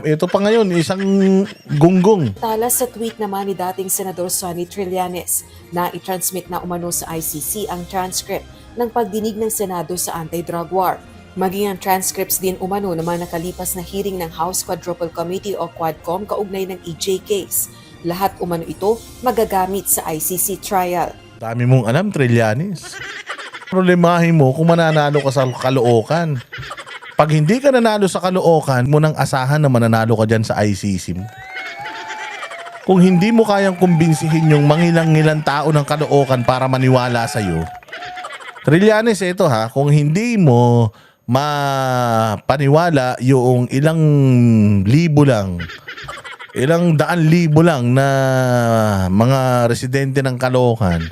Ito pa ngayon, isang gunggong. Tala sa tweet naman ni dating Senador Sonny Trillanes na i-transmit na umano sa ICC ang transcript ng pagdinig ng Senado sa anti-drug war. Maging ang transcripts din umano ng mga nakalipas na hearing ng House Quadruple Committee o Quadcom kaugnay ng EJ case. Lahat umano ito magagamit sa ICC trial. Dami mong alam, Trillanes. Problemahin mo kung mananalo ka sa Caloocan. Pag hindi ka nanalo sa Caloocan, mo nang asahan na mananalo ka dyan sa ICC mo. Kung hindi mo kayang kumbinsihin yung mangilang-ngilang tao ng Caloocan para maniwala sa'yo, Trillanes, ito ha, kung hindi mo mapaniwala yung ilang libo lang, ilang daan libo lang na mga residente ng Caloocan,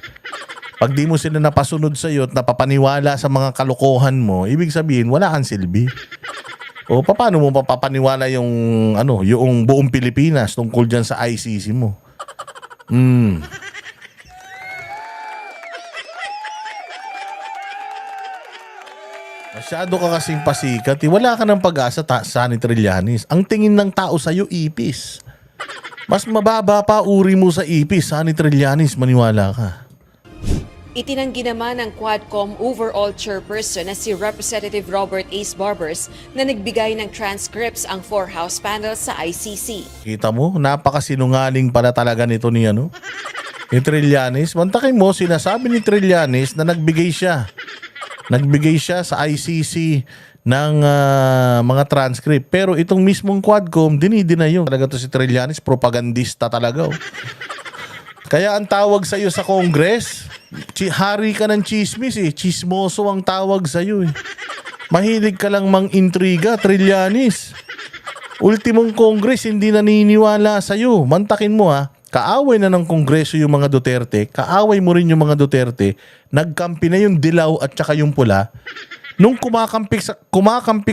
pag di mo sila napasunod sa iyo at napapaniwala sa mga kalokohan mo, ibig sabihin wala kang silbi. O paano mo mapapaniwala yung yung buong Pilipinas tungkol diyan sa ICC mo? Masyado ka kasing pasikat. Wala ka ng pag-asa, Sonny Trillanes. Ang tingin ng tao sa'yo, ipis. Mas mababa pa uri mo sa ipis, Sonny Trillanes. Maniwala ka. Itinanggi naman ng Quadcom overall chairperson na si Representative Robert Ace Barbers na nagbigay ng transcripts ang 4 House panels sa ICC. Kita mo, napakasinungaling pala talaga nito ni ni Trillanes. Mantakin mo, sinasabi ni Trillanes na nagbigay siya. Nagbigay siya sa ICC ng mga transcript. Pero itong mismong Quadcom, dinidina yun. Talaga to si Trillanes, propagandista talaga. Kaya ang tawag sa iyo sa Congress, hari ka ng chismis eh. Chismoso ang tawag sa iyo eh. Mahilig ka lang mang-intriga, Trillanes. Ultimong Congress, hindi naniniwala sa iyo. Mantakin mo ha. Kaaway na ng Kongreso yung mga Duterte, kaaway mo rin yung mga Duterte, nagkampi na yung dilaw at saka yung pula. Nung kumakampi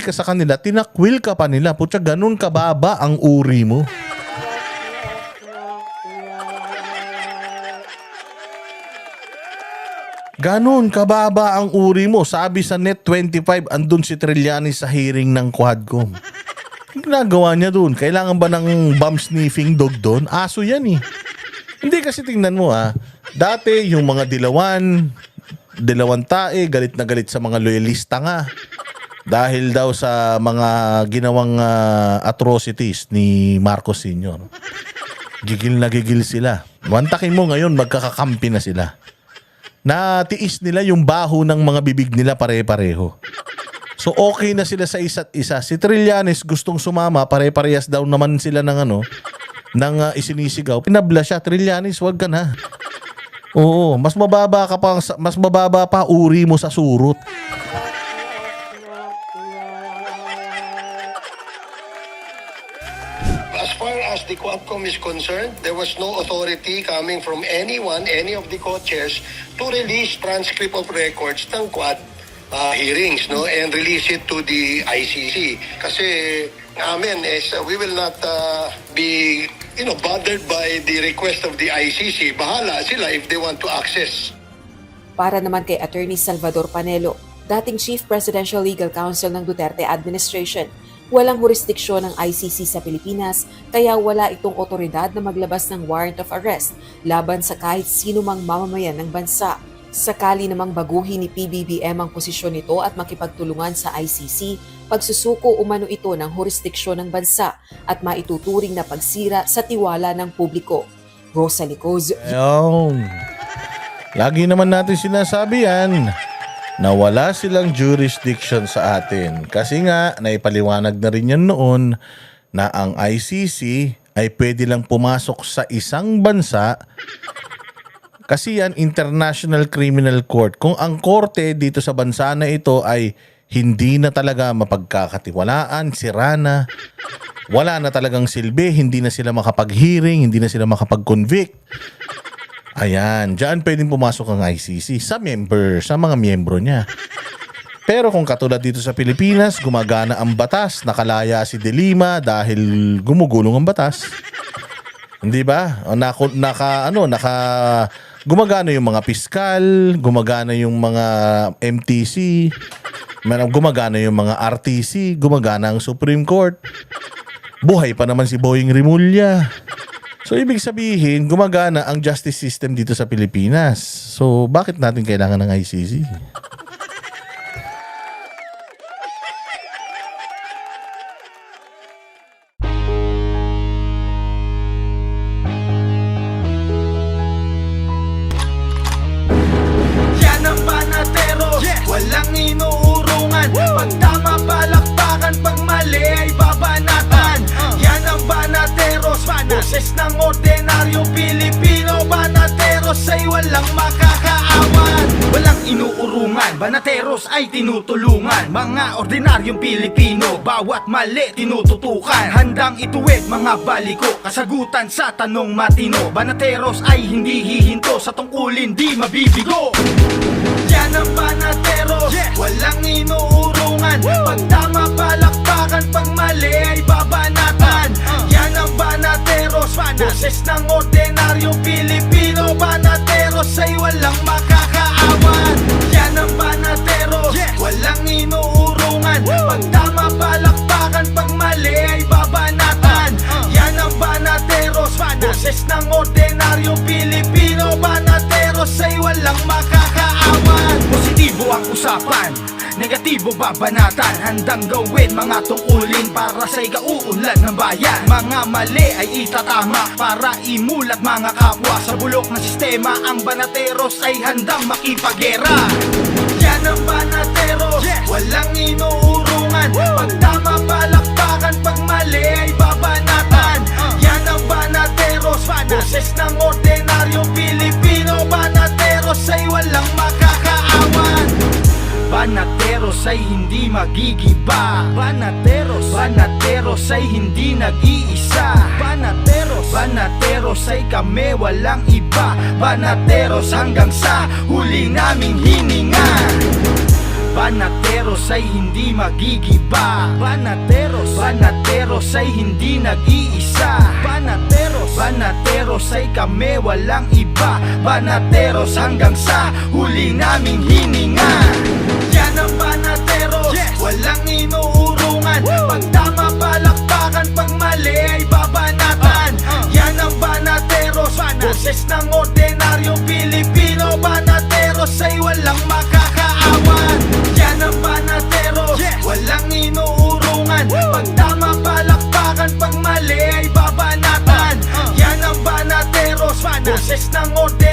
ka sa kanila, tinakwil ka pa nila. Putya, ganun kababa ang uri mo. Ganun kababa ang uri mo. Sabi sa Net25, andun si Trillanes sa hearing ng Quadcom. Ginagawa niya doon. Kailangan ba ng bomb sniffing dog doon? Aso yan eh. Hindi kasi tingnan mo dati yung mga dilawan tae, galit na galit sa mga loyalista nga. Dahil daw sa mga ginawang atrocities ni Marcos Sr. Gigil na gigil sila. Mantakin mo ngayon, magkakakampi na sila. Natiis nila yung baho ng mga bibig nila pare-pareho. So okay na sila sa isa't isa. Si Trillanes gustong sumama, pare-parehas daw naman sila ng isinisigaw. Pinabla siya, Trillanes, wag ka na. Oo, mas mababa pa uri mo sa surot. As far as the Quadcom is concerned, there was no authority coming from anyone, any of the co-chairs, to release transcript of records ng Quad hearings, no, and release it to the ICC. Kasi amin is we will not be bothered by the request of the ICC. Bahala sila if they want to access. Para naman kay Attorney Salvador Panelo, dating Chief Presidential Legal Counsel ng Duterte Administration, walang jurisdiksyon ng ICC sa Pilipinas kaya wala itong otoridad na maglabas ng warrant of arrest laban sa kahit sino mang mamamayan ng bansa. Sakali namang baguhin ni PBBM ang posisyon nito at makipagtulungan sa ICC, pagsusuko umano ito ng jurisdiksyon ng bansa at maituturing na pagsira sa tiwala ng publiko. Rosalie Coz. Ayun. Lagi naman natin sinasabi yan na wala silang jurisdiction sa atin. Kasi nga, naipaliwanag na rin yan noon na ang ICC ay pwede lang pumasok sa isang bansa kasi yan International Criminal Court. Kung ang korte dito sa bansa na ito ay hindi na talaga mapagkakatiwalaan, sira na, wala na talagang silbi, hindi na sila makapag-hearing, hindi na sila makapag-convict. Ayan, dyan pwedeng pumasok ang ICC sa mga miyembro niya. Pero kung katulad dito sa Pilipinas, gumagana ang batas, nakalaya si De Lima dahil gumugulong ang batas. Hindi ba? Gumagana yung mga piskal, gumagana yung mga MTC, gumagana yung mga RTC, gumagana ang Supreme Court. buhay pa naman si Boying Rimulya. So ibig sabihin, gumagana ang justice system dito sa Pilipinas. So bakit natin kailangan ng ICC? Yan ang Banateros, walang inuurungan. Pag tama palakpakan, pag mali ay babanatan. Yan ang Banateros, boses ng ordinaryong Pilipino. Banateros ay walang makakaawan. Walang inuurungan, Banateros ay tinutulungan. Mga ordinaryong Pilipino, bawat mali tinututukan. Handang ituwid mga baliko, kasagutan sa tanong matino. Banateros ay hindi hihinto, sa tungkulin di mabibigo. Yan ang Banateros, walang inuurungan. Pag tama palakpakan, pag mali ay babanatan. Yan ang Banateros, boses ng ordinaryong Pilipino. Banateros ay walang makakaawan. Yan ang Banateros, walang inuurungan. Pag tama palakpakan, pag mali ay babanatan. Yan ang Banateros, boses ng ordinaryong Pilipino. Banateros ay walang makakaawan. Positibo ang usapan, negatibo babanatan. Handang gawin mga tungkulin para sa ikauunlad ng bayan. Mga mali ay itatama para imulat mga kapwa. Sa bulok ng sistema, ang Banateros ay handang makipagera. Yan ang Banateros, walang inuurungan. Pag tama palakpakan, pag mali ay babanatan. Yan ang Banateros, boses ng ordinaryong Pilipino. Banateros ay walang makakaawan. Banateros ay hindi magigiba. Banateros ay hindi nag-iisa. Banateros ay kami walang iba. Banateros hanggang sa huli naming hininga. Banateros ay hindi magigiba. Banateros ay hindi nag-iisa. Banateros ay kami walang iba. Banateros hanggang sa huli naming hininga. Yan ang Banateros, walang inuurungan. Pag tama palakpakan, pag mali ay babanatan. Yan ang Banateros, boses ng ordinaryong Pilipino. Banateros ay walang makakaawan. Yan ang Banateros, walang inuurungan. Pag tama palakpakan, pag mali ay babanatan. Yan ang Banateros, boses ng ordinaryong